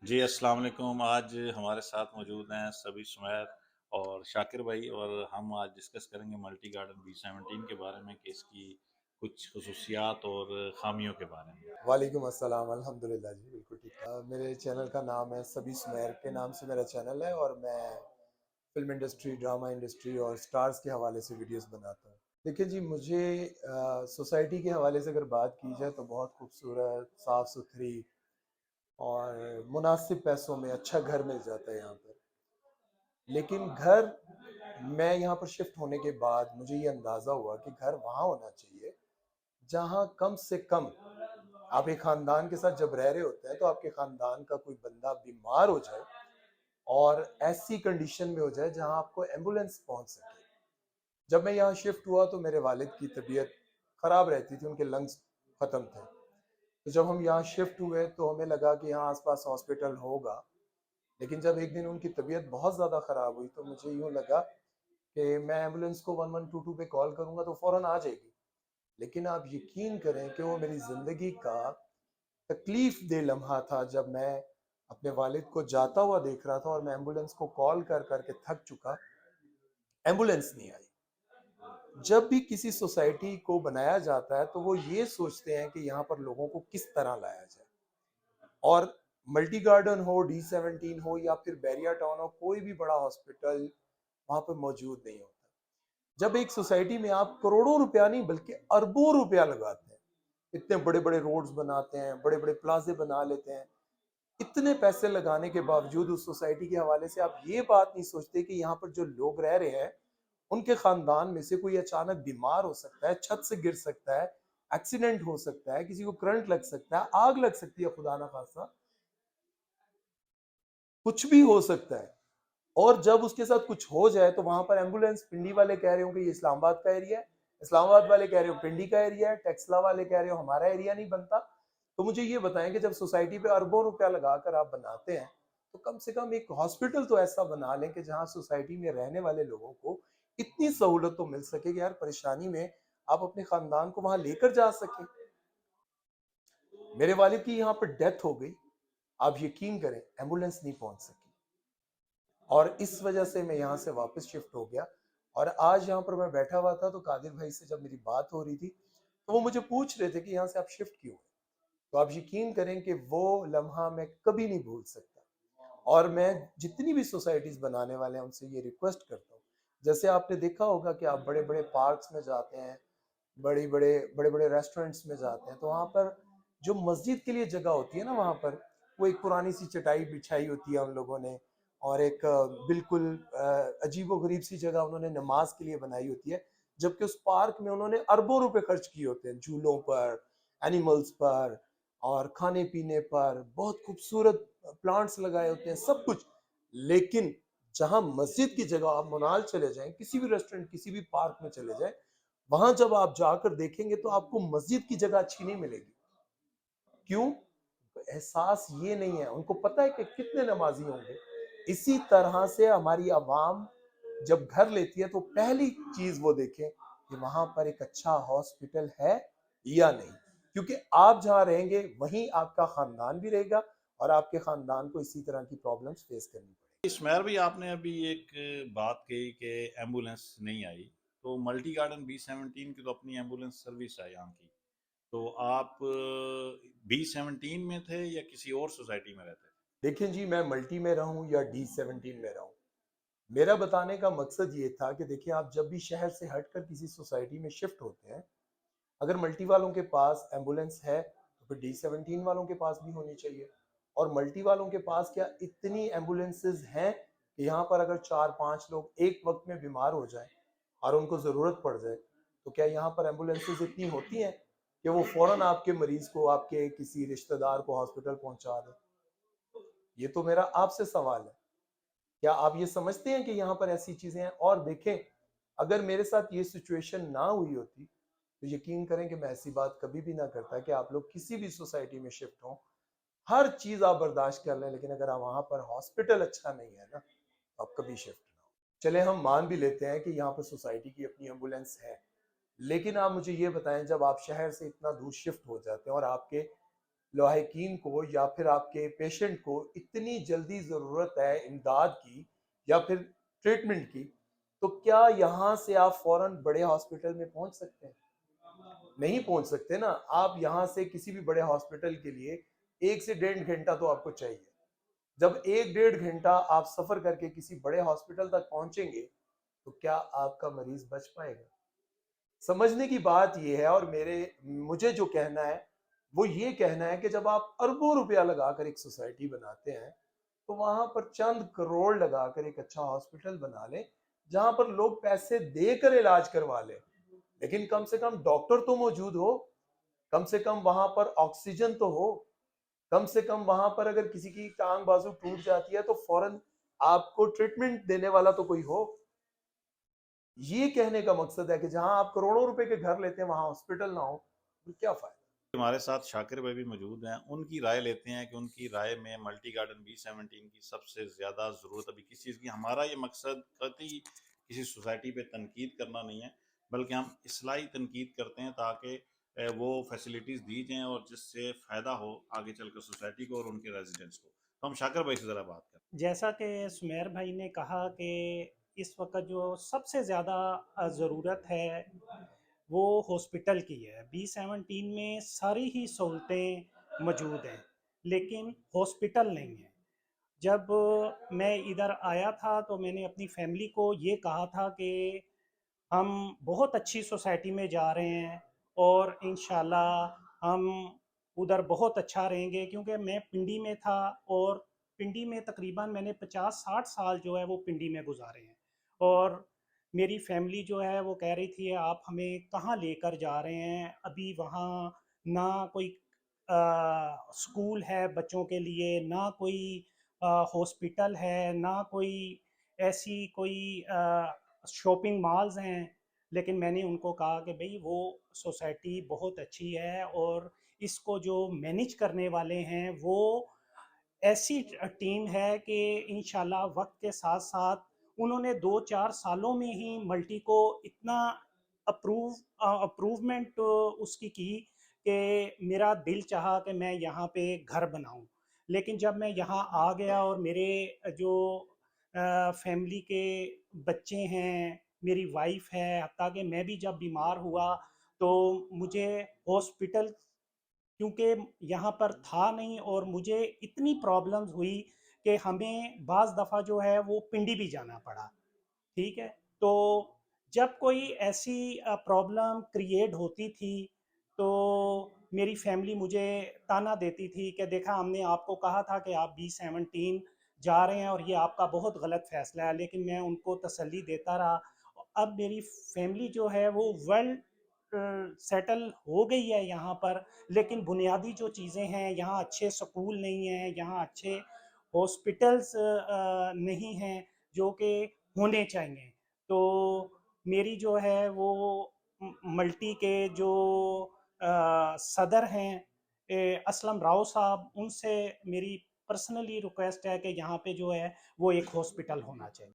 जी, अस्सलाम वालेकुम। आज हमारे साथ मौजूद हैं सबी सुमैर और शाकिर भाई, और हम आज डिस्कस करेंगे मल्टी गार्डन B17 के बारे में कि इसकी कुछ खसूसियात और ख़ामियों के बारे में। वालेकुम अस्सलाम। अल्हम्दुलिल्लाह जी, बिल्कुल ठीक है। मेरे चैनल का नाम है सबी सुमैर के नाम से मेरा चैनल है, और मैं फिल्म इंडस्ट्री, ड्रामा इंडस्ट्री और स्टार्स के हवाले से वीडियोस बनाता हूँ। देखिए जी, मुझे सोसाइटी के हवाले से अगर बात की जाए तो बहुत खूबसूरत, साफ़ सुथरी और मुनासिब पैसों में अच्छा घर मिल जाता है यहाँ पर। लेकिन घर, मैं यहाँ पर शिफ्ट होने के बाद मुझे ये अंदाज़ा हुआ कि घर वहाँ होना चाहिए जहाँ कम से कम आप एक खानदान के साथ जब रह रहे होते हैं तो आपके खानदान का कोई बंदा बीमार हो जाए और ऐसी कंडीशन में हो जाए जहां आपको एम्बुलेंस पहुंच सके। जब मैं यहाँ शिफ्ट हुआ तो मेरे वालिद की तबीयत खराब रहती थी, उनके लंग्स खत्म थे। तो जब हम यहाँ शिफ्ट हुए तो हमें लगा कि यहाँ आसपास हॉस्पिटल होगा, लेकिन जब एक दिन उनकी तबीयत बहुत ज़्यादा ख़राब हुई तो मुझे यूँ लगा कि मैं एम्बुलेंस को 1122 पे कॉल करूँगा तो फ़ौरन आ जाएगी। लेकिन आप यकीन करें कि वो मेरी ज़िंदगी का तकलीफ दे लम्हा था जब मैं अपने वालिद को जाता हुआ देख रहा था और मैं एम्बुलेंस को कॉल कर करके थक चुका, एम्बुलेंस नहीं आई। जब भी किसी सोसाइटी को बनाया जाता है तो वो ये सोचते हैं कि यहाँ पर लोगों को किस तरह लाया जाए, और मल्टी गार्डन हो, D17 हो या फिर बैरिया टाउन हो, कोई भी बड़ा हॉस्पिटल वहां पर मौजूद नहीं होता। जब एक सोसाइटी में आप करोड़ों रुपया नहीं बल्कि अरबों रुपया लगाते हैं, इतने बड़े बड़े रोड्स बनाते हैं, बड़े बड़े प्लाजे बना लेते हैं, इतने पैसे लगाने के बावजूद उस सोसाइटी के हवाले से आप ये बात नहीं सोचते कि यहाँ पर जो लोग रह रहे हैं उनके खानदान में से कोई अचानक बीमार हो सकता है, छत से गिर सकता है, एक्सीडेंट हो सकता है, किसी को करंट लग सकता है, आग लग सकती है, खुदा ना खास्ता, कुछ भी हो सकता है। और जब उसके साथ कुछ हो जाए तो वहां पर एम्बुलेंस, पिंडी वाले कह रहे हो कि ये इस्लामाबाद का एरिया है, इस्लामाबाद वाले कह रहे हो पिंडी का एरिया है, टेक्सला वाले कह रहे हो हमारा एरिया नहीं बनता। तो मुझे ये बताएं कि जब सोसाइटी पे अरबों रुपया लगाकर आप बनाते हैं तो कम से कम एक हॉस्पिटल तो ऐसा बना लें कि जहां सोसाइटी में रहने वाले लोगों को इतनी सहूलत तो मिल सके कि यार परेशानी में आप अपने खानदान को वहां लेकर जा सके। मेरे वालिद की यहाँ पर डेथ हो गई, आप यकीन करें एम्बुलेंस नहीं पहुंच सकी, और इस वजह से मैं यहाँ से वापस शिफ्ट हो गया। और आज यहाँ पर मैं बैठा हुआ था तो कादिर भाई से जब मेरी बात हो रही थी तो वो मुझे पूछ रहे थे कि यहाँ से आप शिफ्ट क्यों हुए। तो आप यकीन करें कि वो लम्हा मैं कभी नहीं भूल सकता। और मैं जितनी भी सोसाइटीज बनाने वाले हैं उनसे ये रिक्वेस्ट करता हूँ, जैसे आपने देखा होगा कि आप बड़े बड़े पार्क्स में जाते हैं, बड़े बड़े रेस्टोरेंट्स में जाते हैं, तो वहाँ पर जो मस्जिद के लिए जगह होती है ना, वहाँ पर वो एक पुरानी सी चटाई बिछाई होती है उन लोगों ने, और एक बिल्कुल अजीबो गरीब सी जगह उन्होंने नमाज के लिए बनाई होती है, जबकि उस पार्क में उन्होंने अरबों रुपए खर्च किए होते हैं झूलों पर, एनिमल्स पर और खाने पीने पर, बहुत खूबसूरत प्लांट्स लगाए होते हैं, सब कुछ। लेकिन जहां मस्जिद की जगह आप मनाल चले जाएं, किसी भी रेस्टोरेंट, किसी भी पार्क में चले जाएं, वहां जब आप जाकर देखेंगे तो आपको मस्जिद की जगह अच्छी नहीं मिलेगी। क्यों? एहसास ये नहीं है, उनको पता है कि कितने नमाजी होंगे। इसी तरह से हमारी आवाम जब घर लेती है तो पहली चीज वो देखें कि वहां पर एक अच्छा हॉस्पिटल है या नहीं, क्योंकि आप जहां रहेंगे वहीं आपका खानदान भी रहेगा और आपके खानदान को इसी तरह की प्रॉब्लम्स फेस करनी पड़ेगी। इसमैर भाई, आपने अभी एक बात कही कि एम्बुलेंस नहीं आई, तो मल्टी गार्डन B17 की तो अपनी एम्बुलेंस सर्विस है यहाँ की। तो आप B17 में थे या किसी और सोसाइटी में रहते थे? देखिए जी, मैं मल्टी में रहूं या D17 में रहूं, मेरा बताने का मकसद ये था कि देखिए, आप जब भी शहर से हटकर किसी सोसाइटी में शिफ्ट होते हैं, अगर मल्टी वालों के पास एम्बुलेंस है तो फिर D17 वालों के पास भी होनी चाहिए। और मल्टी वालों के पास क्या इतनी एम्बुलेंसेज हैं कि यहाँ पर अगर 4-5 लोग एक वक्त में बीमार हो जाएं और उनको ज़रूरत पड़ जाए, तो क्या यहाँ पर एम्बुलेंसेज इतनी होती हैं कि वो फौरन आपके मरीज को, आपके किसी रिश्तेदार को हॉस्पिटल पहुंचा दें? ये तो मेरा आपसे सवाल है। क्या आप ये समझते हैं कि यहाँ पर ऐसी चीजें हैं? और देखें, अगर मेरे साथ ये सिचुएशन ना हुई होती तो यकीन करें कि मैं ऐसी बात कभी भी ना करता कि आप लोग किसी भी सोसाइटी में शिफ्ट हों, हर चीज आप बर्दाश्त कर लें, लेकिन अगर वहां पर हॉस्पिटल अच्छा नहीं है ना तो आप कभी शिफ्ट ना हो। चले हम मान भी लेते हैं कि यहाँ पर सोसाइटी की अपनी एम्बुलेंस है, लेकिन आप मुझे ये बताएं, जब आप शहर से इतना दूर शिफ्ट हो जाते हैं और आपके लाहिकीन को या फिर आपके पेशेंट को इतनी जल्दी ज़रूरत है इमदाद की या फिर ट्रीटमेंट की, तो क्या यहाँ से आप फ़ौरन बड़े हॉस्पिटल में पहुँच सकते हैं? नहीं पहुँच सकते ना। आप यहाँ से किसी भी बड़े हॉस्पिटल के लिए 1 से डेढ़ घंटा तो आपको चाहिए। जब 1 डेढ़ घंटा आप सफ़र करके किसी बड़े हॉस्पिटल तक पहुँचेंगे, तो क्या आपका मरीज़ बच पाएगा? समझने की बात ये है, और मुझे जो कहना है वो ये कहना है कि जब आप अरबों रुपया लगाकर एक सोसाइटी बनाते हैं, तो वहां पर चंद करोड़ लगाकर एक अच्छा हॉस्पिटल बना लें जहां पर लोग पैसे देकर इलाज करवा लें, लेकिन कम से कम डॉक्टर तो मौजूद हो, कम से कम वहां पर ऑक्सीजन तो हो, कम से कम वहां पर अगर किसी की टांग बाजू टूट जाती है तो फौरन आपको ट्रीटमेंट देने वाला तो कोई हो। ये कहने का मकसद है कि जहां आप करोड़ों रुपए के घर लेते हैं वहां हॉस्पिटल ना हो, तो क्या फायदा। हमारे साथ शाकिर भाई भी मौजूद हैं, उनकी राय लेते हैं कि उनकी राय में मल्टी गार्डन B17 की सबसे ज़्यादा ज़रूरत अभी किस चीज़ की। हमारा ये मकसद कतई किसी सोसाइटी पे तनकीद करना नहीं है, बल्कि हम इस्लाही तनकीद करते हैं ताकि वो फैसिलिटीज़ दी जाएँ और जिससे फ़ायदा हो आगे चलकर सोसाइटी को और उनके रेजिडेंट्स को। तो हम शाकिर भाई से ज़रा बात करें। जैसा कि सुमेर भाई ने कहा कि इस वक्त जो सबसे ज़्यादा ज़रूरत है वो हॉस्पिटल की है। B17 में सारी ही सहूलतें मौजूद हैं, लेकिन हॉस्पिटल नहीं है। जब मैं इधर आया था तो मैंने अपनी फैमिली को ये कहा था कि हम बहुत अच्छी सोसाइटी में जा रहे हैं और इंशाल्लाह हम उधर बहुत अच्छा रहेंगे, क्योंकि मैं पिंडी में था और पिंडी में तकरीबन मैंने 50-60 साल जो है वो पिंडी में गुजारे हैं। और मेरी फैमिली जो है वो कह रही थी आप हमें कहाँ लेकर जा रहे हैं, अभी वहाँ ना कोई स्कूल है बच्चों के लिए, ना कोई हॉस्पिटल है, ना कोई ऐसी कोई शॉपिंग मॉल्स हैं। लेकिन मैंने उनको कहा कि भाई वो सोसाइटी बहुत अच्छी है और इसको जो मैनेज करने वाले हैं वो ऐसी टीम है कि इंशाल्लाह वक्त के साथ साथ उन्होंने 2-4 सालों में ही मल्टी को इतना अप्रूवमेंट उसकी की कि मेरा दिल चाहा कि मैं यहाँ पे घर बनाऊँ। लेकिन जब मैं यहाँ आ गया और मेरे जो फैमिली के बच्चे हैं, मेरी वाइफ है, हत्ता कि मैं भी जब बीमार हुआ तो मुझे हॉस्पिटल क्योंकि यहाँ पर था नहीं और मुझे इतनी प्रॉब्लम्स हुई कि हमें बाज़ दफ़ा जो है वो पिंडी भी जाना पड़ा। ठीक है? तो जब कोई ऐसी प्रॉब्लम क्रिएट होती थी तो मेरी फैमिली मुझे ताना देती थी कि देखा हमने आपको कहा था कि आप B17 जा रहे हैं और ये आपका बहुत गलत फ़ैसला है, लेकिन मैं उनको तसल्ली देता रहा। अब मेरी फैमिली जो है वो वेल सेटल हो गई है यहाँ पर, लेकिन बुनियादी जो चीज़ें हैं यहाँ अच्छे स्कूल नहीं हैं, यहाँ अच्छे हॉस्पिटल्स नहीं हैं जो कि होने चाहिए। तो मेरी जो है वो मल्टी के जो सदर हैं असलम राव साहब, उनसे मेरी पर्सनली रिक्वेस्ट है कि यहाँ पे जो है वो एक हॉस्पिटल होना चाहिए।